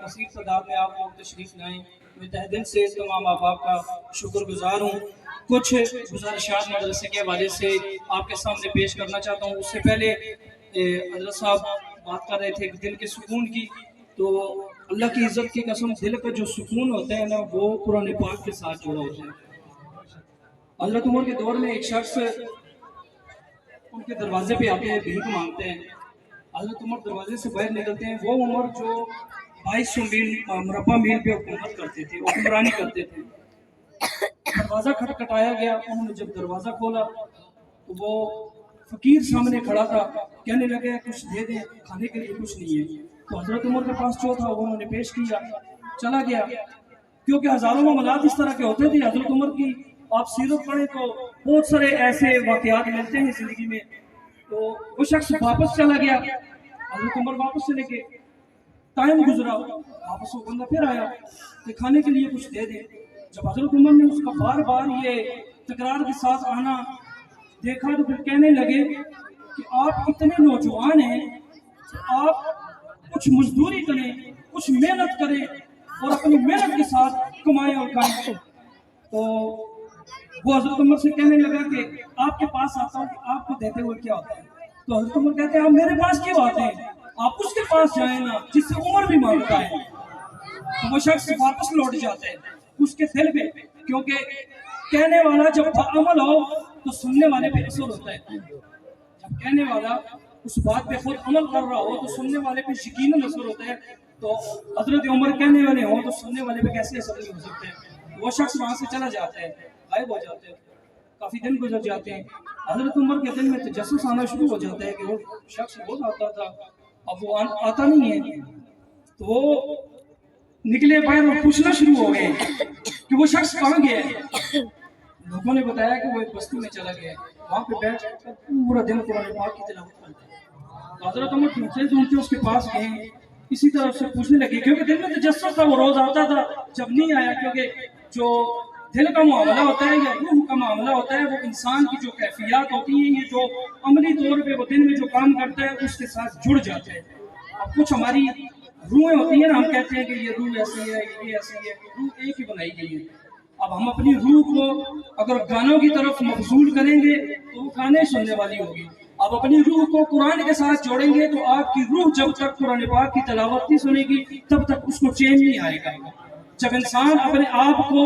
کثیر تعداد میں آپ لوگ تشریف لائیں. میں تہ دل سے تمام احباب کا شکر گزار ہوں. کچھ گزارشات مدرسے کے حوالے سے آپ کے سامنے پیش کرنا چاہتا ہوں. اس سے پہلے حضرت صاحب بات کر رہے تھے دل کے سکون کی. تو اللہ کی عزت کی قسم دل کا جو سکون ہوتا ہے نا وہ قرآن پاک کے ساتھ جڑا ہوتا ہے. حضرت عمر کے دور میں ایک شخص ان کے دروازے پہ آتے ہیں, بھیک مانگتے ہیں. حضرت عمر دروازے سے باہر نکلتے ہیں. وہ عمر جو 2200 مربع میل پہ حکومت کرتے تھے, حکمرانی کرتے تھے. دروازہ کھٹکھٹایا گیا. انہوں نے جب دروازہ کھولا تو وہ فقیر سامنے کھڑا تھا. کہنے لگے کچھ دے دیں, کھانے کے لیے کچھ نہیں ہے. تو حضرت عمر کے پاس جو تھا وہ انہوں نے پیش کیا, چلا گیا. کیونکہ ہزاروں معاملات اس طرح کے ہوتے تھے. حضرت عمر کی آپ سیرت پڑھیں تو بہت سارے ایسے واقعات ملتے ہیں زندگی میں. تو وہ شخص واپس چلا گیا. حضرت عمر واپس چلے گئے. ٹائم گزرا, واپس وہ بندہ پھر آیا کہ کھانے کے لیے کچھ دے دیں. جب حضرت عمر نے اس کا بار بار یہ تکرار کے ساتھ آنا دیکھا تو پھر کہنے لگے کہ آپ اتنے نوجوان ہیں کہ آپ کچھ مزدوری کریں, کچھ محنت کریں اور اپنی محنت کے ساتھ کمائیں اور کھائیں. تو وہ حضرت عمر سے کہنے لگا کہ آپ کے پاس آتا ہوں کہ آپ کو دیتے ہوئے کیا ہوتا ہے. تو حضرت عمر کہتے ہیں آپ میرے پاس کیوں آتے ہیں, آپ اس کے پاس جائیں نا جس سے عمر بھی مانگتا ہے. تو وہ شخص واپس لوٹ جاتے ہیں اس کے دل میں, کیونکہ کہنے والا جب عمل ہو تو سننے والے پہ اثر ہوتا ہے. جب کہنے والا اس بات پہ خود عمل کر رہا ہو تو سننے والے پہ یقیناً اثر ہوتا ہے. تو حضرت عمر کہنے والے ہوں تو سننے والے پہ کیسے اثر نہیں ہو سکتے. وہ شخص وہاں سے چلا جاتا ہے, غائب ہو جاتے ہیں. کافی دن گزر جاتے ہیں. حضرت عمر کے دل میں تجسس آنا شروع ہو جاتا ہے کہ وہ شخص بہت آتا تھا, اب وہ آتا نہیں ہے. تو وہ نکلے باہر اور پوچھنا شروع ہو گئے کہ وہ شخص کہاں گیا ہے. لوگوں نے بتایا کہ وہ ایک بستی میں چلا گیا ہے. وہاں پہ بیٹھ کر پورا دن قرآن پاک کی تلاوت کرتا ہے. حضرت عمر ڈھونڈتے اس کے پاس گئے, اسی طرح سے پوچھنے لگے کیونکہ دل میں تجسس تھا. وہ روز آتا تھا, جب نہیں آیا کیونکہ جو دل کا معاملہ ہوتا ہے یا روح کا معاملہ ہوتا ہے وہ انسان کی جو کیفیات ہوتی ہیں, یہ جو عملی طور پہ وہ دن میں جو کام کرتا ہے اس کے ساتھ جڑ جاتے ہیں. اب کچھ ہماری روحیں ہوتی ہیں نا, ہم کہتے ہیں کہ یہ روح ایسی ہے, یہ ایسی ہے. روح ایک ہی بنائی گئی ہے. اب ہم اپنی روح کو اگر گانوں کی طرف مبذول کریں گے تو وہ گانے سننے والی ہوگی. اب اپنی روح کو قرآن کے ساتھ جوڑیں گے تو آپ کی روح جب تک قرآن پاک کی تلاوت نہیں سنے گی تب تک اس کو چین نہیں آئے گا. جب انسان اپنے آپ کو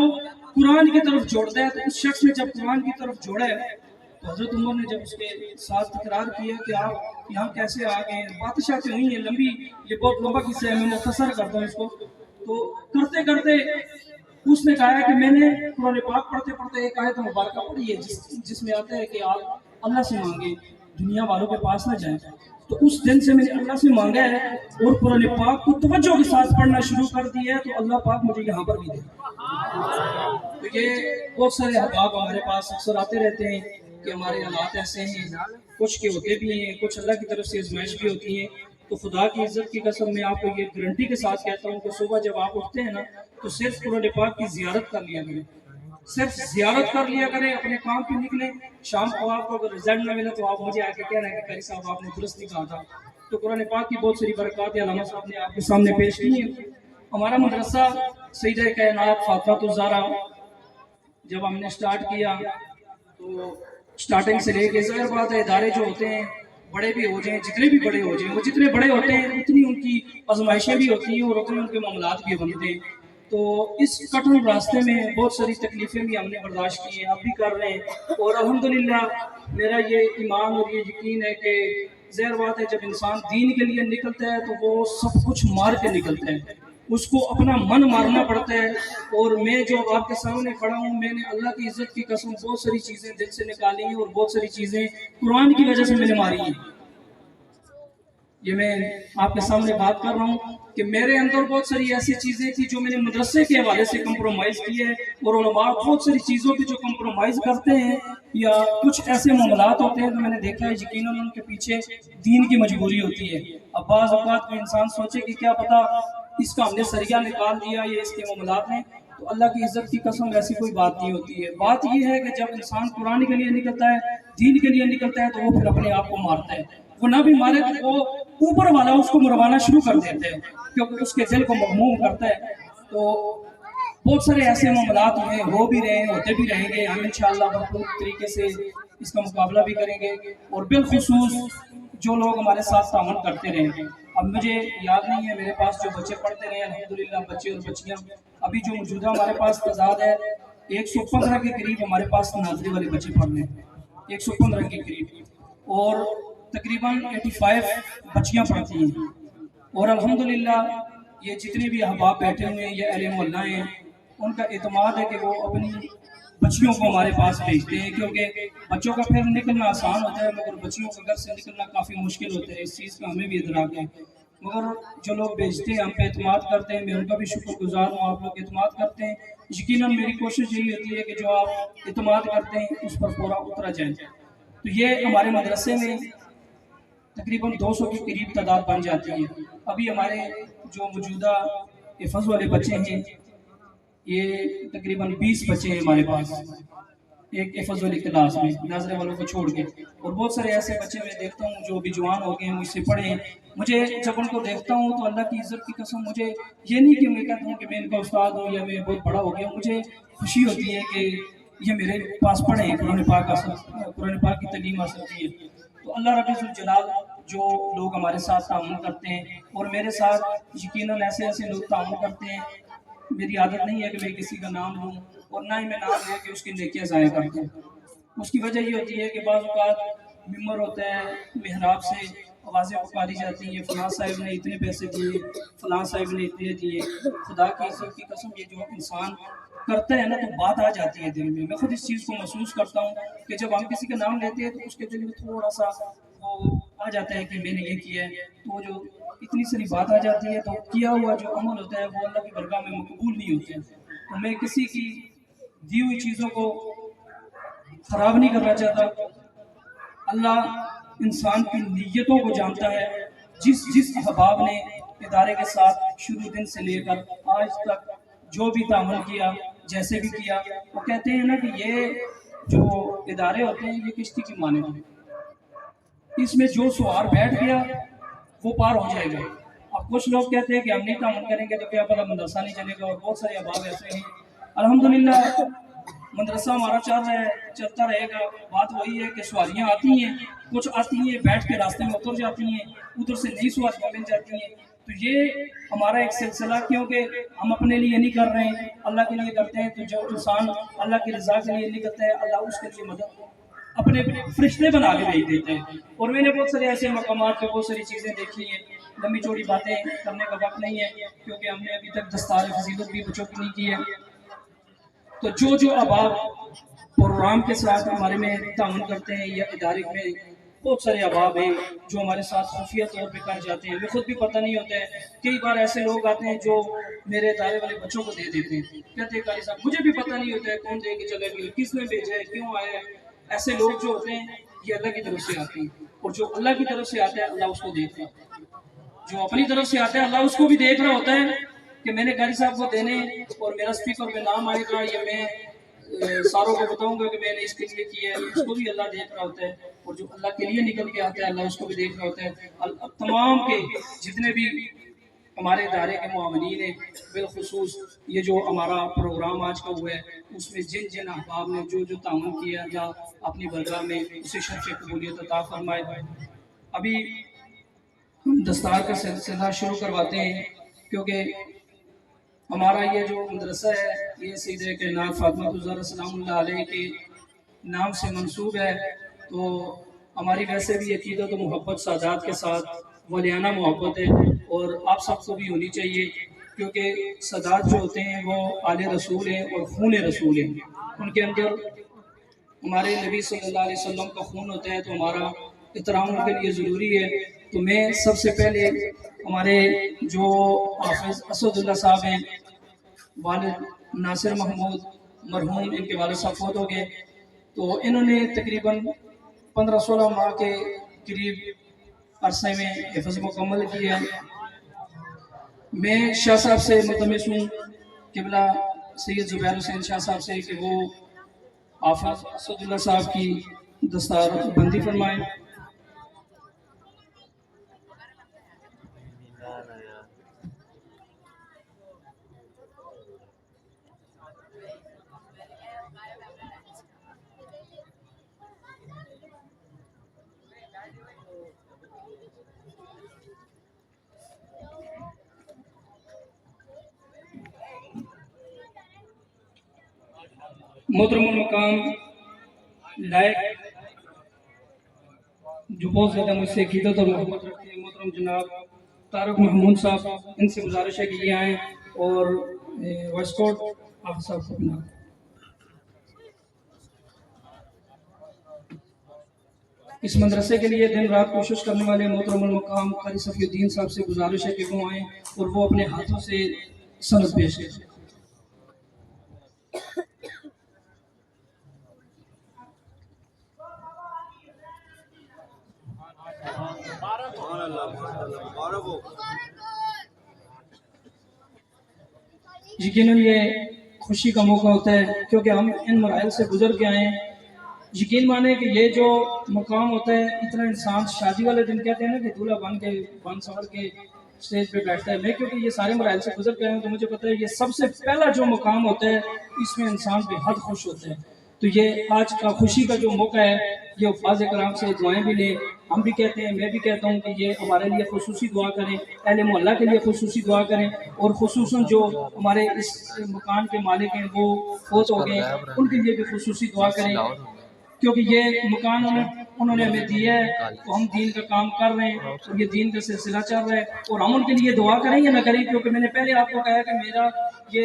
قرآن کی طرف جوڑتا ہے تو اس شخص نے جب قرآن کی طرف جوڑا ہے تو حضرت عمر نے جب اس کے ساتھ تکرار کیا کہ آپ یہاں کیسے آ گئے. باتیں شاید نہیں ہے لمبی, یہ بہت لمبا قصہ ہے, میں مختصر کرتا ہوں اس کو. تو کرتے کرتے اس نے کہا کہ میں نے قرآن پاک پڑھتے پڑھتے ایک آیت مبارکہ پڑھی ہے جس میں آتا ہے کہ آپ اللہ سے مانگیں, دنیا والوں کے پاس نہ جائیں. تو اس دن سے میں نے اللہ سے مانگا ہے اور قرآن پاک کو توجہ کے ساتھ پڑھنا شروع کر دیا ہے, تو اللہ پاک مجھے یہاں پر بھی دے. تو یہ بہت سارے احباب ہمارے پاس اکثر آتے رہتے ہیں کہ ہمارے حالات ایسے ہیں, کچھ کے ہوتے بھی ہیں, کچھ اللہ کی طرف سے آزمائش بھی ہوتی ہیں. تو خدا کی عزت کی قسم میں آپ کو یہ گارنٹی کے ساتھ کہتا ہوں کہ صبح جب آپ اٹھتے ہیں نا تو صرف قرآن پاک کی زیارت کر لیا کریں, صرف زیارت کر لیا کریں, اپنے کام پہ نکلیں. شام کو آپ کو اگر رزلٹ نہ ملے تو آپ مجھے آ کے کہہ رہے ہیں کہ قاری صاحب آپ نے درست نہیں کہا تھا. تو قرآن پاک کی بہت ساری برکات علامہ صاحب نے آپ کے سامنے پیش کی ہیں. ہمارا مدرسہ سیدہ کائنات فاطمہ الزہرا جب ہم نے سٹارٹ کیا تو سٹارٹنگ سے لے کے ظاہر بات ہے ادارے جو ہوتے ہیں بڑے بھی ہو جائیں, جتنے بھی بڑے ہو جائیں, وہ جتنے بڑے ہوتے ہیں اتنی ان کی آزمائشیں بھی ہوتی ہیں اور اتنے ان کے معاملات بھی بنتے ہیں. تو اس کٹھن راستے میں بہت ساری تکلیفیں بھی ہم نے برداشت کی ہیں, اب بھی کر رہے ہیں. اور الحمدللہ میرا یہ ایمان اور یہ یقین ہے کہ ظاہر بات ہے جب انسان دین کے لیے نکلتا ہے تو وہ سب کچھ مار کے نکلتا ہے, اس کو اپنا من مارنا پڑتا ہے. اور میں جو آپ کے سامنے کھڑا ہوں, میں نے اللہ کی عزت کی قسم بہت ساری چیزیں دل سے نکالی ہیں اور بہت ساری چیزیں قرآن کی وجہ سے میں نے ماری ہیں. یہ میں آپ کے سامنے بات کر رہا ہوں کہ میرے اندر بہت ساری ایسی چیزیں تھی جو میں نے مدرسے کے حوالے سے کمپرومائز کی ہے, اور علماء بہت ساری چیزوں پہ جو کمپرومائز کرتے ہیں یا کچھ ایسے معاملات ہوتے ہیں تو میں نے دیکھا ہے یقیناً ان کے پیچھے دین کی مجبوری ہوتی ہے. اب بعض اوقات میں انسان سوچے کہ کیا پتہ اس کا ہم نے سریا نکال دیا یہ اس کے معاملات ہیں, تو اللہ کی عزت کی قسم ایسی کوئی بات نہیں ہوتی ہے. بات یہ ہے کہ جب انسان قرآن کے لیے نکلتا ہے, دین کے لیے نکلتا ہے, تو وہ پھر اپنے آپ کو مارتا ہے. وہ نہ بھی مارے تو وہ ऊपर वाला उसको मरवाना शुरू कर देते हैं क्योंकि उसके दिल को मगमूम करता है। तो बहुत सारे ऐसे मामलात हुए, हो भी रहे हैं, होते भी रहेंगे। हम इंशाअल्लाह भरपूर तरीके से इसका मुकाबला भी करेंगे और बिलखुसूस जो लोग हमारे साथ तामन करते रहे। अब मुझे याद नहीं है मेरे पास जो बच्चे पढ़ते रहे अल्हम्दुलिल्लाह, बच्चे और बच्चियाँ अभी जो मौजूदा हमारे पास तादाद है 115 के करीब हमारे पास नाजरी वाले बच्चे पढ़ रहे हैं, 115 के करीब, और तकरीबन 85 बच्चियाँ पढ़ती हैं। और अल्हम्दुलिल्लाह ये जितने भी अहबाब बैठे हुए हैं, ये अहले मोहल्ला हैं, उनका एतमाद है कि वो अपनी बच्चियों को हमारे पास भेजते हैं क्योंकि बच्चों का फिर निकलना आसान होता है मगर बच्चियों का घर से निकलना काफ़ी मुश्किल होता है। इस चीज़ का हमें भी इदराक है, मगर जो लोग भेजते हैं हम पे एतमाद करते हैं, मैं उनका भी शुक्रगुजार हूँ। आप लोग एतमाद करते हैं, यकीनन मेरी कोशिश यही होती है कि जो आप एतमाद करते हैं उस पर पूरा उतरा जाए। तो ये हमारे मदरसे में तकरीबन 200 के करीब तादाद बन जाती है। अभी हमारे जो मौजूदा हिफ़्ज़ वाले बच्चे हैं ये तकरीबन 20 बच्चे हैं हमारे पास एक हिफ़्ज़ वाली क्लास में, नाज़रे वालों को छोड़ के। और बहुत सारे ऐसे बच्चे मैं देखता हूँ जो भी जवान हो गए हैं, मुझसे पढ़े हैं। मुझे जब उनको देखता हूँ तो अल्लाह की इज़्ज़त की कसम, मुझे ये नहीं कि मैं कहता हूँ कि मैं इनका उस्ताद हूँ या मैं बहुत बड़ा हो गया हूँ, मुझे खुशी होती है कि ये मेरे पास पढ़े हैं, कुरान पाक की तलीम हासिल की है। तो अल्लाह रब्बुल जलाल जो लोग हमारे साथ ताउन करते हैं और मेरे साथ यकीनन ऐसे ऐसे लोग ताउन करते हैं, मेरी आदत नहीं है कि मैं किसी का नाम लूँ और ना ही मैं नाम ले कि उसकी नेकियां ज़ाया करता हूँ। उसकी वजह ये होती है कि बाज़ औक़ात मिंबर होता है, मेहराब से आवाज़ें पुकारी जाती हैं, फ़लाँ साहिब ने इतने पैसे दिए, फ़लाँ साहिब ने इतने दिए। खुदा की इज़्ज़त की कसम ये जो इंसान करता है ना तो बात आ जाती है दिल में। मैं खुद इस चीज़ को महसूस करता हूँ कि जब हम किसी का नाम लेते हैं तो उसके दिल में थोड़ा सा वो आ जाता है कि मैंने ये किया है, तो वो जो इतनी सारी बात आ जाती है तो किया हुआ जो अमल होता है वो अल्लाह की बरगाह में मकबूल नहीं होते हैं। तो मैं किसी की दी हुई चीज़ों को ख़राब नहीं करना चाहता। अल्लाह इंसान की नीयतों को जानता है। जिस जिस अहबाब ने इदारे के साथ शुरू दिन से लेकर आज तक जो भी तामुल किया, जैसे भी किया, वो कहते हैं ना कि ये जो इदारे होते हैं ये किश्ती की माने हैं, इसमें जो सवार बैठ गया वो पार हो जाएगा। अब कुछ लोग कहते हैं कि हम नहीं तामुल करेंगे तो क्या पता मदरसा नहीं चलेगा, और बहुत सारे अहबाब ऐसे हैं। अल्हम्दुलिल्लाह मदरसा हमारा चलता रहेगा। बात वही है कि सवारियाँ आती हैं, कुछ आती हैं बैठ के रास्ते में उतर जाती हैं, उधर से नई सवारियाँ मिल जाती हैं। तो ये हमारा एक सिलसिला, क्योंकि हम अपने लिए नहीं कर रहे हैं, अल्लाह के लिए करते हैं। तो जो इंसान अल्लाह की रज़ा के लिए नहीं करता है, अल्लाह उसके लिए मदद अपने फरिश्ते बना के भेज देते हैं। और मैंने बहुत सारे ऐसे मकामात पे बहुत सारी चीज़ें देखी हैं। लंबी चौड़ी बातें करने का वक्त नहीं है क्योंकि हमने अभी तक दस्तार फजीलत भी बच्चों की नहीं की है। तो जो अहबाब प्रोग्राम के साथ हमारे में ताउन करते हैं या इदारे में बहुत सारे अहबाब हैं जो हमारे साथ खुफिया तौर पे कर जाते हैं, हमें खुद भी पता नहीं होता है। कई बार ऐसे लोग आते हैं जो मेरे इदारे वाले बच्चों को दे देते हैं, कहते हैं कारी साहब मुझे भी पता नहीं होता है कौन दे के चले गए, किसने भेजा है, क्यों आया है। ऐसे लोग जो होते हैं ये अल्लाह की तरफ से आते हैं, और जो अल्लाह की तरफ से आता है अल्लाह उसको देखता है। जो अपनी तरफ से आता है अल्लाह उसको भी देख रहा होता है कि मैंने कारी साहब को देने और मेरा स्पीकर में नाम आएगा या मैं सारों को बताऊंगा कि मैंने इसके लिए किया है, उसको भी अल्लाह देख रहा होता है। और जो अल्लाह के लिए निकल के आता है अल्लाह उसको भी देख रहा होता है। तमाम के जितने भी हमारे इदारे के मुआवनीन हैं, बिलखुसूस ये जो हमारा प्रोग्राम आज का हुआ है उसमें जिन जिन अहबाब ने जो जो ताउन किया या अपनी बरगाह में उसे शर्फ़ कबूलियत अता फरमाए। अभी हम दस्तार का सिलसिला शुरू करवाते हैं क्योंकि हमारा ये जो मदरसा है ये सीधे के नाम फातिमा ज़हरा सलामुल्लाह अलैहा के नाम से मंसूब है। तो हमारी वैसे भी अक़ीदत तो मोहब्बत सादात के साथ वलियाना मोहब्बत है, और आप सबको भी होनी चाहिए क्योंकि सादात जो होते हैं वो आले रसूल हैं और खून रसूल हैं। उनके अंदर हमारे नबी सल्लल्लाहु अलैहि वसल्लम का खून होता है तो हमारा एहतराम उनके लिए ज़रूरी है। तो मैं सबसे पहले हमारे जो हाफ़िज़ असदुल्लाह साहब हैं, वालिद नासिर महमूद मरहूम, इनके वालिद साहब फौत हो गए, तो इन्होंने तकरीबन 15-16 माह के करीब अरसे में हिफ़्ज़ मुकम्मल किया। मैं शाह साहब से मुल्तमिस हूँ क़िबला सैयद ज़ुबैर हुसैन शाह साहब से कि वो हाफ़िज़ असदुल्लाह साहब की दस्तार बंदी फरमाएँ। मोहतरम मकाम लायक जो बहुत ज़्यादा मुझसे अक़ीदत और मोहब्बत रखते हैं, मोहतरम जनाब तारक महमूद साहब, इनसे गुजारिश है कि ये आएँ और वाइसकोट आप साहब को अपना इस मदरसे के लिए दिन रात कोशिश करने वाले मोहतरम मकाम कारी सफ़ीउद्दीन साहब से गुजारिश है कि वो आएँ और वो अपने हाथों से सनद पेश करें। यकीनन ये खुशी का मौका होता है क्योंकि हम इन मराइल से गुजर के आए हैं। यकीन माने कि ये जो मकाम होता है, इतना इंसान शादी वाले दिन कहते हैं ना कि दूल्हा बन संवर के स्टेज पे बैठता है। मैं क्योंकि ये सारे मराइल से गुजर के आया हूँ तो मुझे पता है ये सबसे पहला जो मकाम होता है इसमें इंसान बेहद खुश होता है। तो ये आज का खुशी का जो मौका है, ये अल्फाज़ कराम से दुआएं भी लें। हम भी कहते हैं, मैं भी कहता हूँ कि ये हमारे लिए खुसूसी दुआ करें, अहले मोहल्ला के लिए खुसूसी दुआ करें, और खुसूसन जो हमारे इस मकान के मालिक हैं वो फौत हो गए, उनके लिए भी खुसूसी दुआ करें क्योंकि ये मकान उन्होंने हमें दिया है तो हम दीन का काम कर रहे हैं और ये दीन का सिलसिला चल रहा है और हम उनके लिए दुआ करें या ना करें। क्योंकि मैंने पहले आपको कहा कि मेरा ये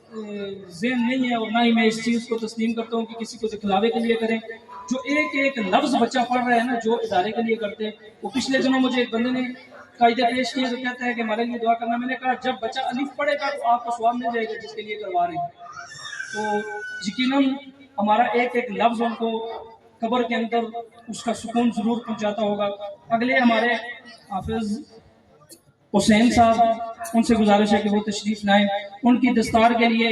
ज़हन नहीं है और ना ही मैं इस चीज़ को तस्लीम करता हूँ कि किसी को दिखलावे के लिए करें। जो एक एक लफ्ज़ बच्चा पढ़ रहा है ना, जो इदारे के लिए करते हैं, वो पिछले दिनों मुझे एक बंदे ने कायदे पेश किया तो कहता है कि हमारे लिए दुआ करना। मैंने कहा जब बच्चा अलिफ पढ़ेगा तो आपको सवाब मिल जाएगा जिसके लिए करवा रहे हैं। तो यकीनन हमारा एक एक लफ्ज़ उनको कब्र के अंदर उसका सुकून ज़रूर पहुंचाता होगा। अगले हमारे हाफिज़ हुसैन साहब, उनसे गुजारिश है कि वो तशरीफ़ लाएँ। उनकी दस्तार के लिए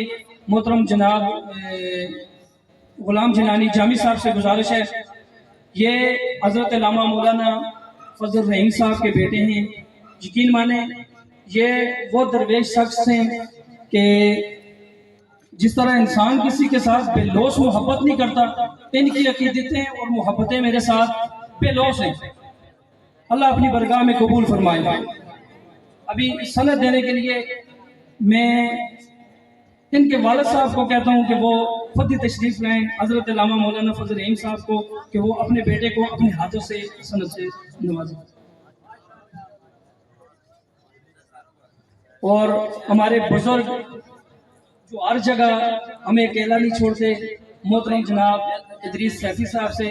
मोहतरम जनाब ग़ुलाम जिलानी जामी साहब से गुजारिश है। ये हज़रत अल्लामा मौलाना फजल रहीम साहब के बेटे हैं। यकीन माने ये वो दरवेश शख्स हैं कि जिस तरह इंसान किसी के साथ बेलौस मोहब्बत नहीं करता, इनकी अकीदतें और मोहब्बतें मेरे साथ बेलौस हैं। अल्लाह अपनी बरगाह में कबूल फरमाए। अभी सनद देने के लिए मैं इनके वालिद साहब को कहता हूँ कि वो खुद ही तशरीफ़ लाएँ, हज़रत अल्लामा मौलाना फजल रहीम साहब को, कि वो अपने बेटे को अपने हाथों से सनद से नवाजें। और हमारे बुजुर्ग जो हर जगह हमें अकेला नहीं छोड़ते, मोहतरम जनाब इदरीस सैफी साहब से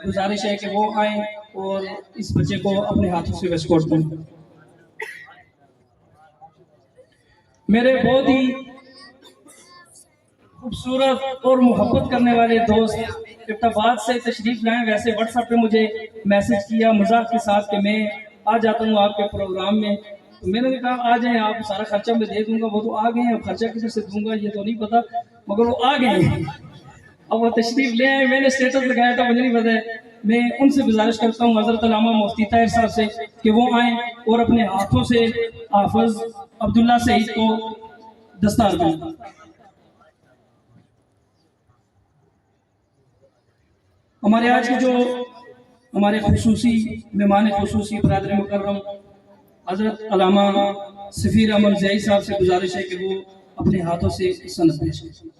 गुजारिश है कि वो आएँ और इस बच्चे को अपने हाथों से वेस्कोट दें। मेरे बहुत ही खूबसूरत और मोहब्बत करने वाले दोस्त इब्टाबाद से तशरीफ़ लाएँ। वैसे व्हाट्सएप पे मुझे मैसेज किया मजाक के साथ कि मैं आ जाता हूँ आपके प्रोग्राम में, तो मैंने कहा आ जाएँ, आप सारा खर्चा मैं दे दूंगा। वो तो आ गए हैं, अब खर्चा किसी से दूंगा ये तो नहीं पता, मगर वो आ गए हैं। अब वो तशरीफ़ ले आए, मैंने स्टेटस लगाया था, मुझे नहीं पता है। मैं उनसे गुजारिश करता हूँ हज़रत अल्लामा मुफ्ती ताहिर साहब से कि वो आएँ और अपने हाथों से हाफिज़ अब्दुल्ला सईद को दस्तार दें। हमारे आज के जो हमारे खुसूसी मेहमान खुसूसी बरादर मुकर्रम हज़रत अल्लामा सफ़ीर अमर ज़ई साहब से गुजारिश है कि वो अपने हाथों से सनद पेश करें।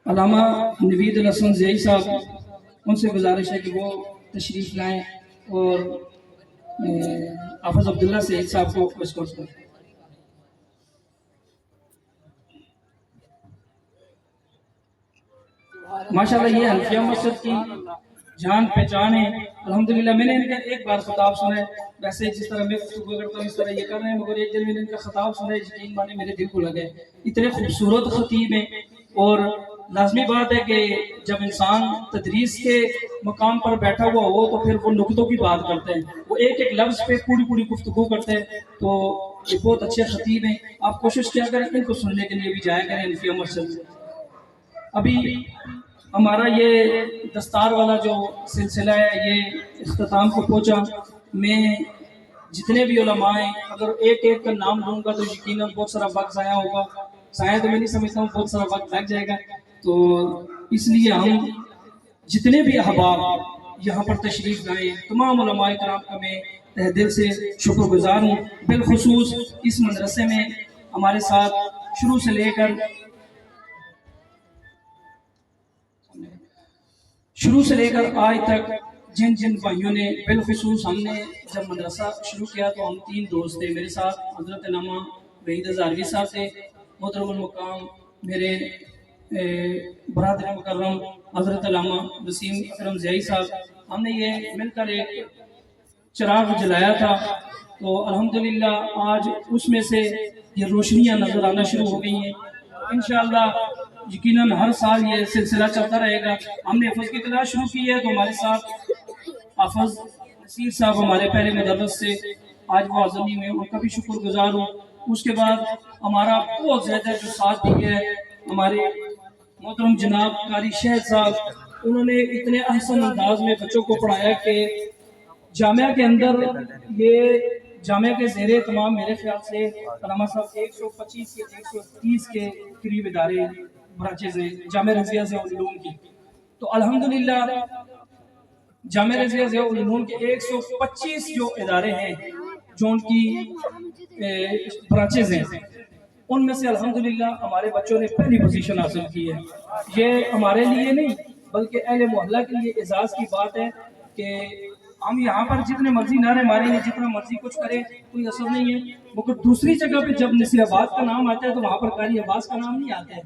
अल्लामा नवीद हसन ज़ई साहब, उनसे गुजारिश है कि वो तशरीफ़ लाएँ और हाफिज़ अब्दुल्ला सईद साहब को वेस्कोट करें। माशाल्लाह ये हनफिया मस्जिद की जान पहचान है अल्हम्दुलिल्लाह। मैंने इनका एक बार खिताब सुना है, वैसे जिस तरह मैं गुफ्तगू करता हूँ इस तरह ये कर रहे हैं, मगर एक दिन मैंने इनका खिताब सुना है, यकीन माने मेरे दिल को लगे। इतने खूबसूरत खतीब हैं और लाजमी बात है कि जब इंसान तदरीस के मकाम पर बैठा हुआ हो तो फिर वो नुक्तों की बात करते हैं, वो एक एक लफ्ज़ पे पूरी पूरी गुफ्तगू करते हैं। तो ये बहुत अच्छे खतीब हैं, आप कोशिश किया करें इनको सुनने के लिए भी जाया करें हनफिया मस्जिद। अभी हमारा ये दस्तार वाला जो सिलसिला है ये इख्तिताम को पहुँचा। मैं जितने भी उलमा हैं अगर एक एक का नाम लूँगा तो यकीनन बहुत सारा वक्त ज़ाया होगा। ज़ाया तो मैं नहीं समझता हूँ, बहुत सारा वक्त लग जाएगा। تو اس لیے ہم جتنے بھی احباب یہاں پر تشریف لائے تمام علماء کرام کا میں تہ دل سے شکر گزار ہوں. بالخصوص اس مدرسے میں ہمارے ساتھ شروع سے لے کر آج تک جن جن بھائیوں نے بالخصوص ہم نے جب مدرسہ شروع کیا تو ہم 3 دوست تھے میرے ساتھ. حضرت علامہ وحید ہزاروی صاحب تھے, محترم المقام میرے برادر مکرم حضرت علامہ وسیم اکرم زیائی صاحب. ہم نے یہ مل کر ایک چراغ جلایا تھا, تو الحمدللہ آج اس میں سے یہ روشنیاں نظر آنا شروع ہو گئی ہیں. انشاءاللہ یقیناً ہر سال یہ سلسلہ چلتا رہے گا. ہم نے حفظ کی کلاس شروع کی ہے تو ہمارے ساتھ حافظ نصیر صاحب ہمارے پہلے مدرس سے آج وہ عظمی میں ان کا بھی شکر گزار ہوں. اس کے بعد ہمارا بہت زیادہ جو ساتھ دی ہے ہمارے محترم جناب قاری شہد صاحب, انہوں نے اتنے احسن انداز میں بچوں کو پڑھایا کہ جامعہ کے اندر یہ جامعہ کے زیر اہتمام میرے خیال سے علامہ صاحب 125 یا 130 کے قریب ادارے برانچز ہیں جامعہ رضیہ ضیاء العلوم کی. تو الحمدللہ جامعہ رضیہ ضیاء العلوم کے 125 جو ادارے ہیں جو ان کی برانچز ہیں, ان میں سے الحمدللہ ہمارے بچوں نے پہلی پوزیشن حاصل کی ہے. یہ ہمارے لیے نہیں بلکہ اہل محلہ کے لیے اعزاز کی بات ہے کہ ہم یہاں پر جتنے مرضی نعرے ماریں گے, جتنا مرضی کچھ کریں, کوئی اثر نہیں ہے. مگر دوسری جگہ پہ جب نصیر آباد کا نام آتا ہے تو وہاں پر قاری عباس کا نام نہیں آتا ہے.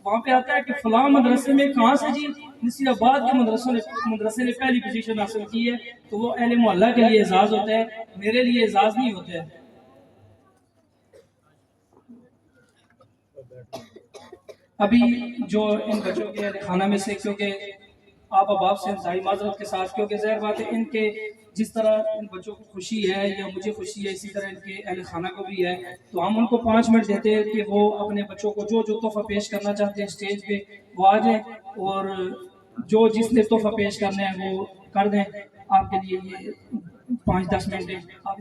وہاں پہ آتا ہے کہ فلاں مدرسے میں کہاں سے جی نصیر آباد کے مدرسے نے پہلی پوزیشن حاصل کی ہے, تو وہ اہل محلہ کے لیے اعزاز ہوتا ہے, میرے لیے اعزاز نہیں ہوتا ہے. ابھی جو ان بچوں کے اہل خانہ میں سے, کیونکہ آپ احباب سے انتہائی معذرت کے ساتھ, کیونکہ ظاہر بات ہے ان کے جس طرح ان بچوں کو خوشی ہے یا مجھے خوشی ہے اسی طرح ان کے اہل خانہ کو بھی ہے, تو ہم ان کو 5 منٹ دیتے ہیں کہ وہ اپنے بچوں کو جو جو تحفہ پیش کرنا چاہتے ہیں اسٹیج پہ وہ آ جائیں, اور جو جس نے تحفہ پیش کرنا ہے وہ کر دیں. آپ کے لیے یہ 5-10 منٹ ہیں. آپ